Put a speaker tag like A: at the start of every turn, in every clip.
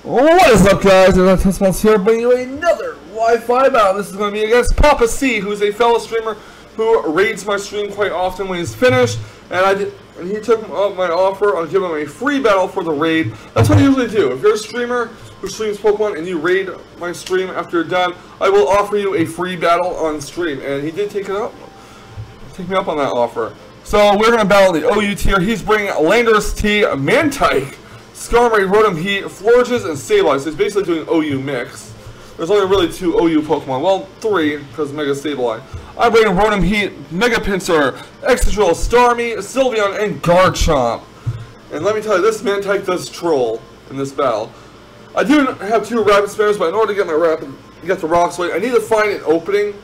A: What is up, guys? It's PaPaSea here, bringing you another Wi-Fi battle. This is going to be against PaPaSea, who's a fellow streamer who raids my stream quite often when he's finished. And he took up my offer on giving him a free battle for the raid. That's what I usually do. If you're a streamer who streams Pokemon and you raid my stream after you're done, I will offer you a free battle on stream. And he did take me up on that offer. So we're going to battle the OU tier. He's bringing Landorus T, Mantyke, Skarmory, Rotom Heat, Florges, and Sableye. So he's basically doing OU mix. There's only really 2 OU Pokemon. Well, 3, because Mega Sableye. I bring Rotom Heat, Mega Pinsir, Excadrill, Starmie, Sylveon, and Garchomp. And let me tell you, this Mantyke does troll in this battle. I do have 2 Rapid Spinners, but in order to get the Rock Slide, I need to find an opening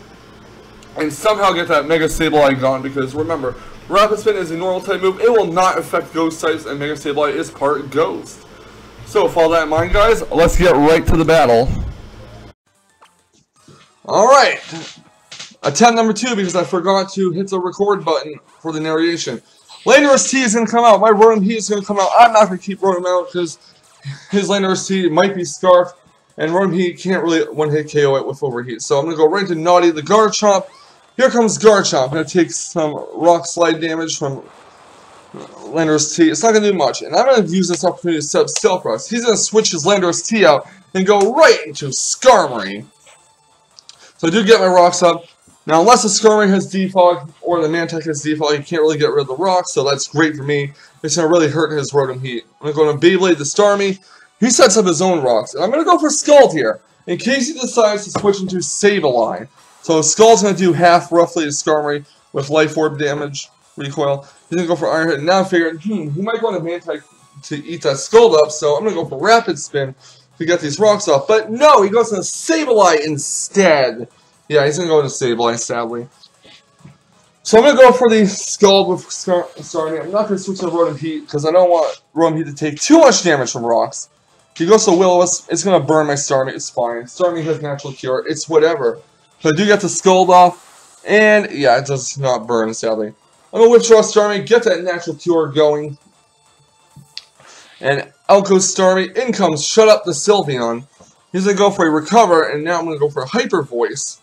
A: and somehow get that Mega Sableye gone, because remember, Rapid Spin is a normal type move. It will not affect Ghost types, and Mega Sableye is part Ghost. So with all that in mind, guys, let's get right to the battle. Alright, attempt number 2, because I forgot to hit the record button for the narration. Landorus T is going to come out. My Rotom Heat is going to come out. I'm not going to keep Rotom out because his Landorus T might be Scarfed, and Rotom Heat can't really one-hit KO it with Overheat. So I'm going to go right into Naughty the Garchomp. Here comes Garchomp. I'm going to take some Rock Slide damage from Landorus T. It's not going to do much, and I'm going to use this opportunity to set up Stealth Rocks. He's going to switch his Landorus T out and go right into Skarmory. So I do get my rocks up. Now, unless the Skarmory has Defog or the Mantyke has Defog, he can't really get rid of the rocks, so that's great for me. It's going to really hurt his Rotom Heat. I'm going to go to Beyblade the Starmie. He sets up his own rocks. And I'm going to go for Scald here, in case he decides to switch into Sableye. So Scald's going to do half, roughly, to Skarmory with Life Orb damage, recoil. He's going to go for Iron Head. And now I figured, he might want a Mantyke to eat that Scald up, so I'm going to go for Rapid Spin to get these rocks off. But no, he goes to Sableye instead. Yeah, he's going to go to Sableye, sadly. So I'm going to go for the Scald with Starmie. I'm not going to switch to Rotom Heat, because I don't want Rotom Heat to take too much damage from rocks. If he goes to Will-O-Wisp, it's going to burn my Starmie. It's fine. Starmie has Natural Cure. It's whatever. So I do get the Scald off, and yeah, it does not burn, sadly. I'm going to withdraw Starmie, get that Natural Cure going. And out goes Starmie. In comes Shut Up the Sylveon. He's going to go for a Recover, and now I'm going to go for a Hyper Voice.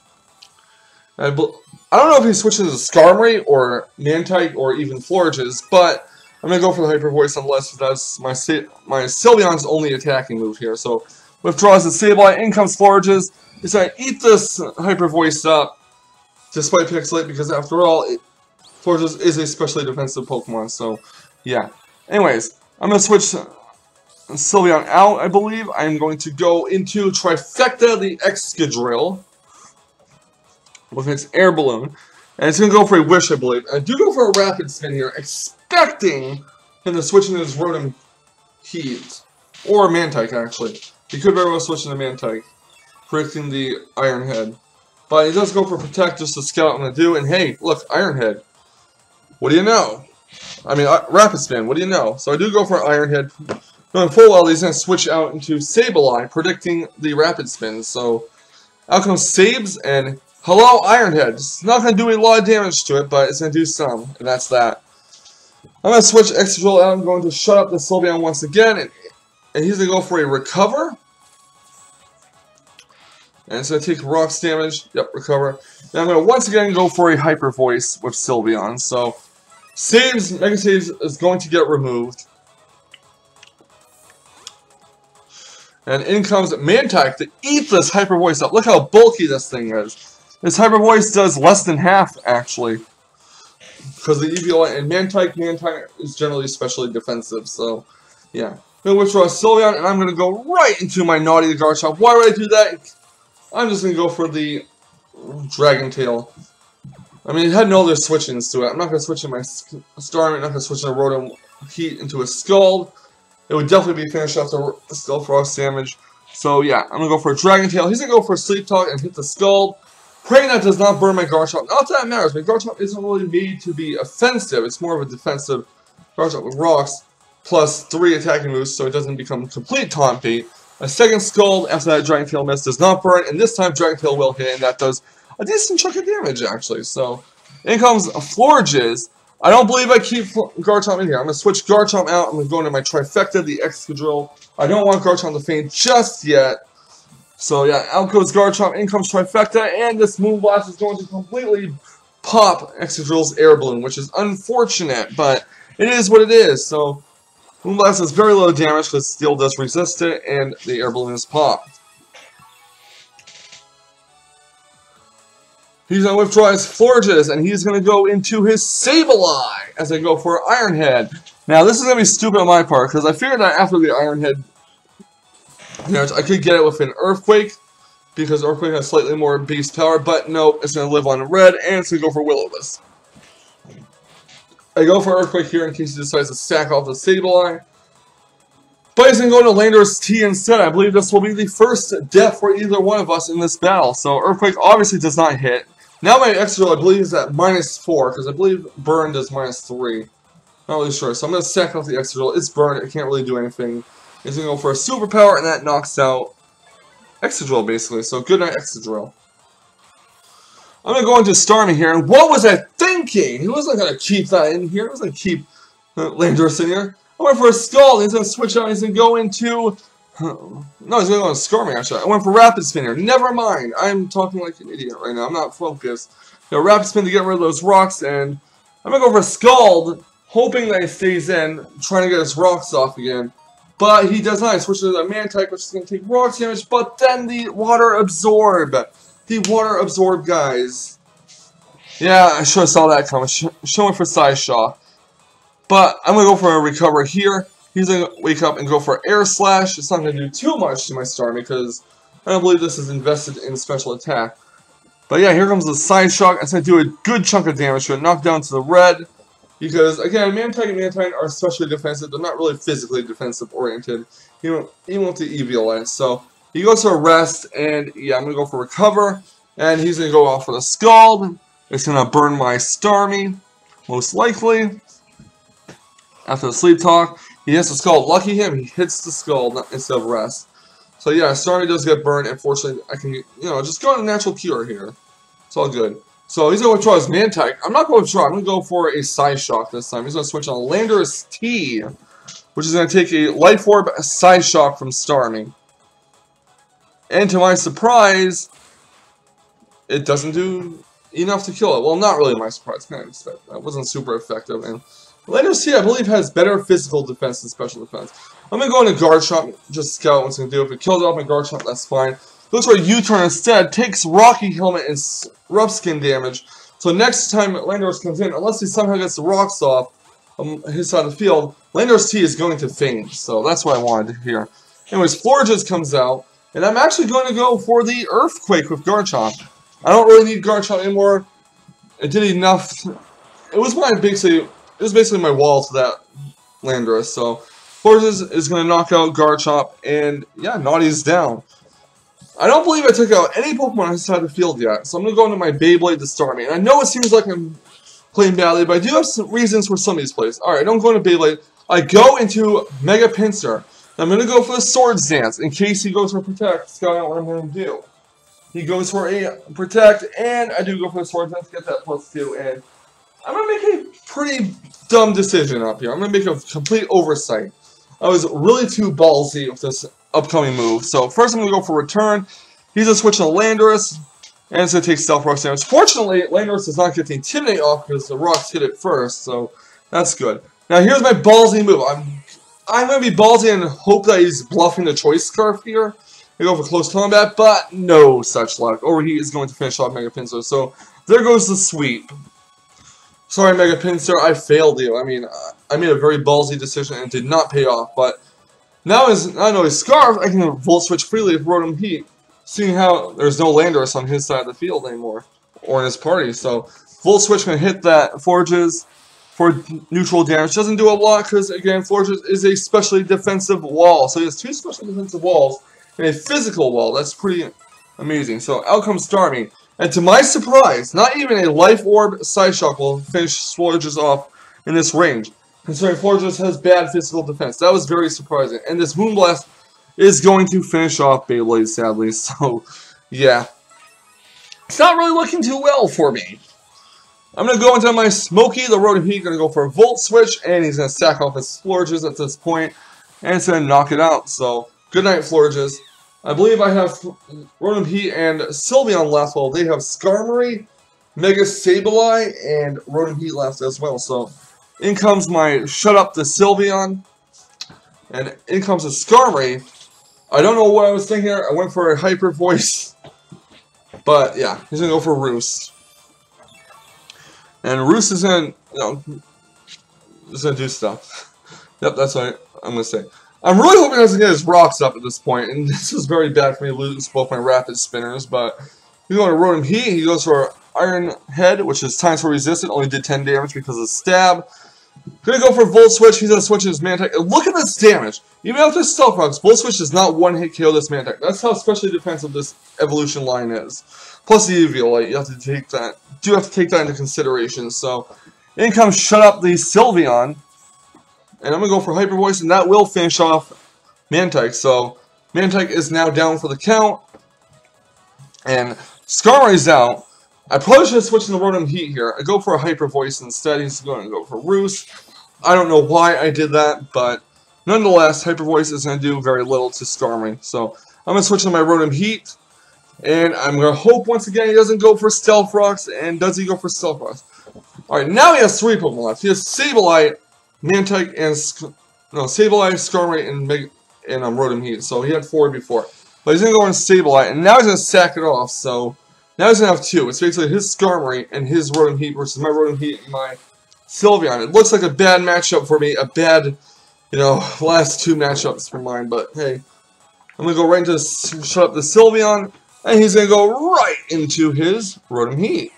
A: I don't know if he's switching to Skarmory, or Mantyke, or even Florges, but I'm going to go for the Hyper Voice unless that's my Sylveon's only attacking move here. So, withdraws the Sableye, in comes Florges. He's going to eat this Hyper Voice up, despite Pixelate, because after all, Florges is a specially defensive Pokemon, so yeah. Anyways, I'm going to switch Sylveon out, I believe. I'm going to go into Trifecta the Excadrill with its Air Balloon, and it's going to go for a Wish, I believe. I do go for a Rapid Spin here, expecting him to switch into his Rotom Heat, or Mantyke, actually. He could very well switch into Mantyke, predicting the Iron Head. But he does go for Protect, just to scout what I'm going to do, and hey, look, Iron Head. What do you know? I mean, Rapid Spin, what do you know? So I do go for Iron Head. Going full well, he's going to switch out into Sableye, predicting the Rapid Spin. So out comes Sabes, and hello, Iron Head. It's not going to do a lot of damage to it, but it's going to do some, and that's that. I'm going to switch Excadrill out. I'm going to Shut Up the Sylveon once again, and he's going to go for a Recover. And it's going to take rocks damage. Yep, Recover. And I'm going to once again go for a Hyper Voice with Sylveon. So, Mega Saves is going to get removed. And in comes Mantyke to eat this Hyper Voice up. Look how bulky this thing is. This Hyper Voice does less than half, actually. Because the EVO and Mantyke is generally especially defensive. So, yeah. I'm going to withdraw Sylveon, and I'm going to go right into my Naughty the Garchomp. Why would I do that? I'm just going to go for the Dragon Tail. I mean, it had no other switch-ins to it. I'm not going to switch in my Starmie. I'm not going to switch in a Rotom Heat into a Scald. It would definitely be finished off the Stealth Rocks damage. So, yeah, I'm going to go for a Dragon Tail. He's going to go for a Sleep Talk and hit the Scald. Praying that does not burn my Garchomp. Not that it matters. My Garchomp isn't really made to be offensive. It's more of a defensive Garchomp with rocks, plus 3 attacking moves, so it doesn't become complete taunt bait. A second Scald after that Dragon Tail miss does not burn, and this time Dragon Tail will hit, and that does a decent chunk of damage, actually. So, in comes Florges. I don't believe I keep Garchomp in here. I'm going to switch Garchomp out. I'm going to go into my Trifecta, the Excadrill. I don't want Garchomp to faint just yet. So yeah, out goes Garchomp, in comes Trifecta, and this Moonblast is going to completely pop Excadrill's Air Balloon, which is unfortunate, but it is what it is. So Moonblast is very low damage because Steel does resist it, and the Air Balloon is popped. He's going to withdraw his Florges, and he's going to go into his Sableye as I go for Iron Head. Now, this is going to be stupid on my part, because I figured that after the Iron Head damage, I could get it with an Earthquake, because Earthquake has slightly more base power, but no, it's going to live on red, and it's going to go for Will-O-Wisp. I go for Earthquake here in case he decides to sack off the Sableye. But he's going to go to Landorus T instead. I believe this will be the first death for either one of us in this battle. So Earthquake obviously does not hit. Now my Excadrill, I believe, is at -4, because I believe Burn does -3. Not really sure. So I'm going to sack off the Excadrill. It's burned. It can't really do anything. He's going to go for a Superpower, and that knocks out Excadrill, basically. So good night, Excadrill. I'm going to go into Starmie here. And what was I thinking? He wasn't going to keep that in here. He wasn't going to keep Landorus in here. I went for a Scald. He's going to switch out. He's going to go into... No, he's going to go into Starmie, actually. I went for Rapid Spin here. Never mind. I'm talking like an idiot right now. I'm not focused. Rapid Spin to get rid of those rocks. And I'm going to go for a Scald, hoping that he stays in, trying to get his rocks off again. But he does not. He switches to the Mantyke, which is going to take rock damage. But then the Water Absorb. The Water Absorb, guys. Yeah, I should have saw that coming. Showing for Psyshock. But I'm going to go for a Recover here. He's going to wake up and go for Air Slash. It's not going to do too much to my Starmie because I don't believe this is invested in special attack. But yeah, here comes the Psyshock. It's going to do a good chunk of damage to it. Knock down to the red. Because, again, Mantyke and Mantine are especially defensive. They're not really physically defensive-oriented, even with the EVLS. So, he goes for a Rest, and, yeah, I'm going to go for Recover. And he's going to go off with a Scald. It's going to burn my Starmie, most likely. After the Sleep Talk, he hits the Scald. Lucky him, he hits the Scald instead of Rest. So, yeah, Starmie does get burned. Unfortunately, I can, just go on a Natural Cure here. It's all good. So he's going to withdraw his Mantyke. I'm not going to withdraw. I'm going to go for a Psyshock this time. He's going to switch on Landorus T, which is going to take a Life Orb Psyshock from Starmie. And to my surprise, it doesn't do enough to kill it. Well, not really my surprise. Kind of expect that. It wasn't super effective. And Landorus T, I believe, has better physical defense than special defense. I'm going to go into Garchomp, just scout what's going to do. If it kills off my Garchomp, that's fine. Goes for a U-turn instead, takes Rocky Helmet and Rough Skin damage. So next time Landorus comes in, unless he somehow gets the rocks off his side of the field, Landorus T is going to faint. So that's what I wanted to hear. Anyways, Florges comes out, and I'm actually going to go for the Earthquake with Garchomp. I don't really need Garchomp anymore. It did enough. It was basically my wall to that Landorus. So Florges is going to knock out Garchomp, and yeah, Naughty's down. I don't believe I took out any Pokemon on his side of the field yet, so I'm going to go into my Beyblade to Starmie. And I know it seems like I'm playing badly, but I do have some reasons for some of these plays. Alright, I don't go into Beyblade. I go into Mega Pinsir. I'm going to go for the Swords Dance in case he goes for Protect. Scout out what I'm going to do. He goes for a Protect, and I do go for the Swords Dance to get that +2. And I'm going to make a pretty dumb decision up here. I'm going to make a complete oversight. I was really too ballsy with this upcoming move. So first I'm going to go for Return. He's going to switch to Landorus, and it's going to take Stealth Rock damage. Fortunately, Landorus does not get the Intimidate off because the rocks hit it first, so that's good. Now here's my ballsy move. I'm going to be ballsy and hope that he's bluffing the Choice Scarf here. I go for Close Combat, but no such luck. Overheat is going to finish off Mega Pinsir, so there goes the sweep. Sorry, Mega Pinsir, I failed you. I mean, I made a very ballsy decision and it did not pay off, but now I know his Scarf, I can Volt Switch freely with Rotom Heat, seeing how there's no Landorus on his side of the field anymore, or in his party, so Volt Switch can hit that Florges for neutral damage. Doesn't do a lot because, again, Florges is a specially defensive wall, so he has 2 special defensive walls and a physical wall. That's pretty amazing. So out comes Starmie. And to my surprise, not even a Life Orb Psyshock will finish Florges off in this range, considering Florges has bad physical defense. That was very surprising. And this Moonblast is going to finish off Beyblade, sadly. So, yeah. It's not really looking too well for me. I'm going to go into my Smokey, the Rotom Heat, going to go for a Volt Switch, and he's going to sack off his Florges at this point, and it's going to knock it out. So, good night, Florges. I believe I have Rotom Heat and Sylveon left, while they have Skarmory, Mega Sableye, and Rotom Heat left as well. So, in comes my Shut Up the Sylveon, and in comes the Skarmory. I don't know what I was thinking here. I went for a Hyper Voice, but yeah, he's going to go for Roost. And Roost is going to, do stuff. Yep, that's what I'm going to say. I'm really hoping he doesn't get his rocks up at this point, and this is very bad for me to lose both my rapid spinners, but he's going to Rotom Heat. He goes for Iron Head, which is times 4 resistant, only did 10 damage because of Stab. Gonna go for Volt Switch. He's gonna switch his Mantyke. And look at this damage! Even after Stealth Rocks, Volt Switch does not one-hit KO this Mantyke. That's how especially defensive this evolution line is. Plus the Eviolite, you have to take that. Do have to take that into consideration. So, in comes Shut Up the Sylveon, and I'm gonna go for Hyper Voice, and that will finish off Mantyke. So, Mantyke is now down for the count, and Skarmory's out. I probably should have switched to the Rotom Heat here. I go for a Hyper Voice instead. He's going to go for Roost. I don't know why I did that, but nonetheless, Hyper Voice is going to do very little to Skarmory. So I'm going to switch to my Rotom Heat, and I'm going to hope once again he doesn't go for Stealth Rocks, and does he go for Stealth Rocks? Alright, now he has 3 Pokemon left. He has Sableye, Mantyke, and Sableye, Skarmory, and Rotom Heat. So he had 4 before. But he's going to go in Sableye, and now he's going to sack it off, so now he's going to have 2. It's basically his Skarmory and his Rotom Heat versus my Rotom Heat and my Sylveon. It looks like a bad matchup for me. A bad, last 2 matchups for mine. But, hey, I'm going to go right into Shut Up the Sylveon. And he's going to go right into his Rotom Heat.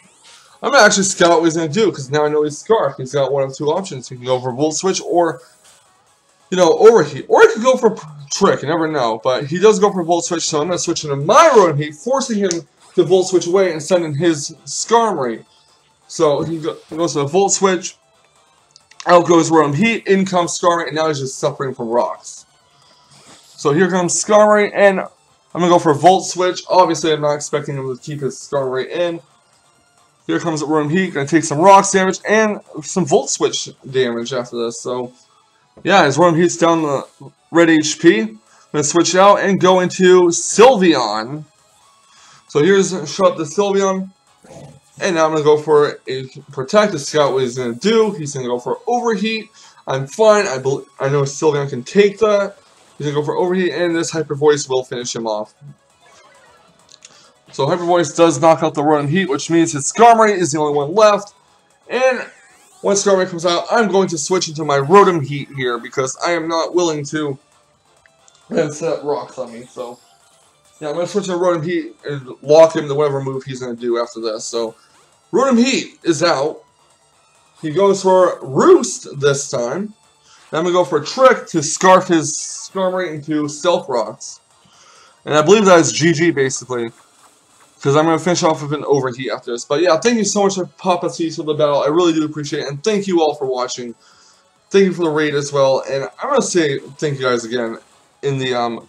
A: I'm going to actually scout what he's going to do. Because now I know he's Scarf. He's got one of 2 options. He can go for Volt Switch or, Overheat. Or he could go for Trick. You never know. But he does go for Volt Switch. So I'm going to switch into my Rotom Heat. Forcing him to Volt Switch away and send in his Skarmory. So he goes to the Volt Switch. Out goes Rotom Heat. In comes Skarmory, and now he's just suffering from rocks. So here comes Skarmory, and I'm going to go for Volt Switch. Obviously, I'm not expecting him to keep his Skarmory in. Here comes Rotom Heat. Going to take some rocks damage and some Volt Switch damage after this. So, yeah, his Rotom Heat's down the red HP. I'm going to switch out and go into Sylveon. So here's Shut Up the Sylveon, and now I'm going to go for a Protect to scout what he's going to do. He's going to go for Overheat. I'm fine. I know Sylveon can take that. He's going to go for Overheat, and this Hyper Voice will finish him off. So Hyper Voice does knock out the Rotom Heat, which means his Skarmory is the only one left. And once Skarmory comes out, I'm going to switch into my Rotom Heat here, because I am not willing to then set rocks on me, so yeah, I'm going to switch to Rotom Heat and lock him to whatever move he's going to do after this. So, Rotom Heat is out. He goes for Roost this time. And I'm going to go for a Trick to scarf his Skarmory into Stealth Rocks. And I believe that is GG, basically. Because I'm going to finish off with an Overheat after this. But yeah, thank you so much for PaPaSea for the battle. I really do appreciate it. And thank you all for watching. Thank you for the raid as well. And I'm going to say thank you guys again in the,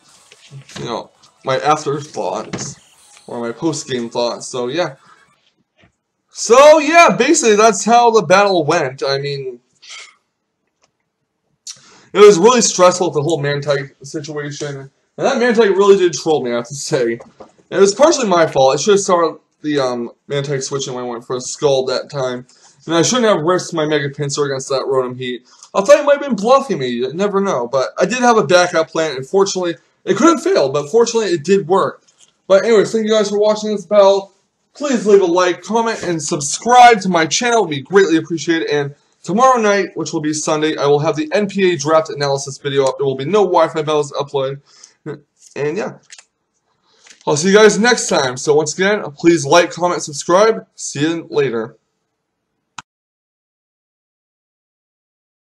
A: my afterthoughts, or my post-game thoughts, so yeah. So yeah, basically that's how the battle went. I mean, it was really stressful, the whole Mantyke situation, and that Mantyke really did troll me, I have to say. And it was partially my fault. I should have started the Mantyke switching when I went for a Scald that time, and I shouldn't have risked my Mega Pinsir against that Rotom Heat. I thought he might have been bluffing me, you never know, but I did have a backup plan, and fortunately, it could have failed, but fortunately it did work. But anyways, thank you guys for watching this battle. Please leave a like, comment, and subscribe to my channel. It would be greatly appreciated. And tomorrow night, which will be Sunday, I will have the NPA draft analysis video up. There will be no Wi-Fi battles uploaded. And yeah, I'll see you guys next time. So once again, please like, comment, subscribe. See you later.